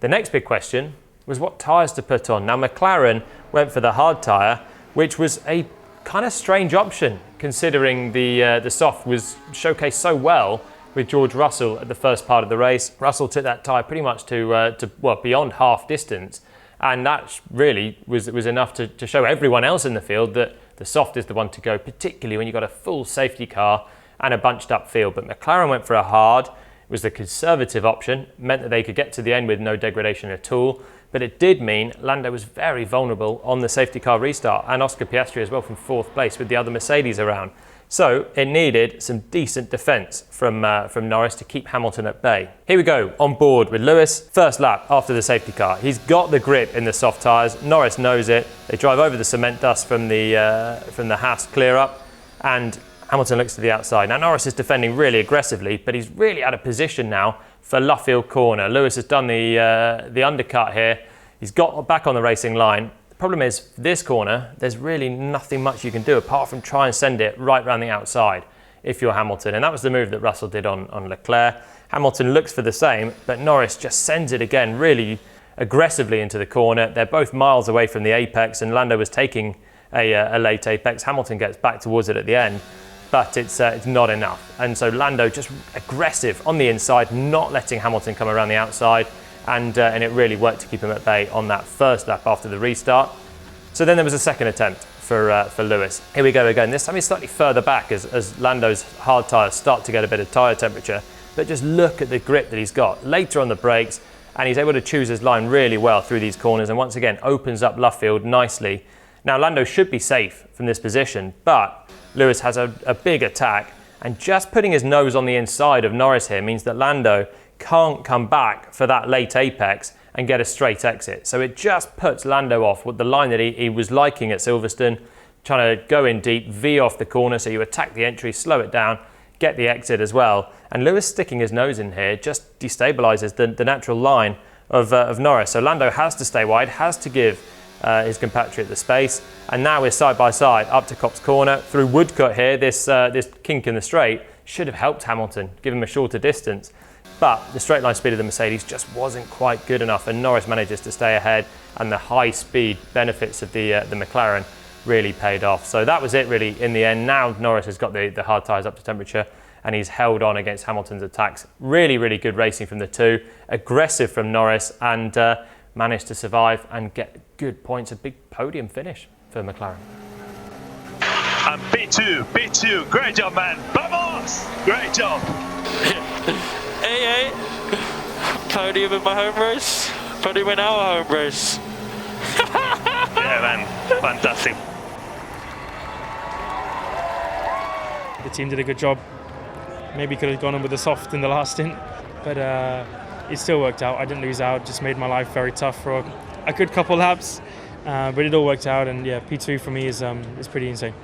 The next big question was what tyres to put on. Now McLaren went for the hard tyre, which was a kind of strange option considering the soft was showcased so well with George Russell at the first part of the race. Russell took that tyre pretty much to beyond half distance, and that really was enough to show everyone else in the field that the soft is the one to go, particularly when you've got a full safety car and a bunched up field. But McLaren went for a hard. It was the conservative option, meant that they could get to the end with no degradation at all. But it did mean Lando was very vulnerable on the safety car restart, and Oscar Piastri as well from fourth place with the other Mercedes around. So it needed some decent defence from Norris to keep Hamilton at bay. Here we go, on board with Lewis. First lap after the safety car. He's got the grip in the soft tyres. Norris knows it. They drive over the cement dust from the Haas clear up, and Hamilton looks to the outside. Now Norris is defending really aggressively, but he's really out of position now for Luffield corner. Lewis has done the undercut here. He's got back on the racing line. The problem is, this corner, there's really nothing much you can do apart from try and send it right round the outside if you're Hamilton. And that was the move that Russell did on Leclerc. Hamilton looks for the same, but Norris just sends it again really aggressively into the corner. They're both miles away from the apex, and Lando was taking a late apex. Hamilton gets back towards it at the end, but it's not enough. And so Lando just aggressive on the inside, not letting Hamilton come around the outside, and it really worked to keep him at bay on that first lap after the restart. So then there was a second attempt for Lewis. Here we go again. This time he's slightly further back as Lando's hard tyres start to get a bit of tyre temperature, but just look at the grip that he's got. Later on the brakes, and he's able to choose his line really well through these corners, and once again opens up Luffield nicely. Now Lando should be safe from this position, but Lewis has a big attack, and just putting his nose on the inside of Norris here means that Lando can't come back for that late apex and get a straight exit. So it just puts Lando off with the line that he was liking at Silverstone, trying to go in deep, V off the corner, so you attack the entry, slow it down, get the exit as well. And Lewis sticking his nose in here just destabilises the natural line of Norris. So Lando has to stay wide, has to give his compatriot the space, and now we're side by side up to Copse corner through Woodcut here. This kink in the straight should have helped Hamilton, give him a shorter distance, but the straight line speed of the Mercedes just wasn't quite good enough, and Norris manages to stay ahead, and the high speed benefits of the McLaren really paid off. So that was it really in the end. Now Norris has got the hard tyres up to temperature, and he's held on against Hamilton's attacks. Really, really good racing from the two, aggressive from Norris, and managed to survive and get good points, a big podium finish for McLaren. And P2, great job, man. Vamos! Great job. Hey, podium in my home race, podium in our home race. Yeah, man, fantastic. The team did a good job. Maybe could have gone on with the soft in the last stint, but it still worked out. I didn't lose out, just made my life very tough for a good couple laps, but it all worked out, and yeah, P2 for me is pretty insane.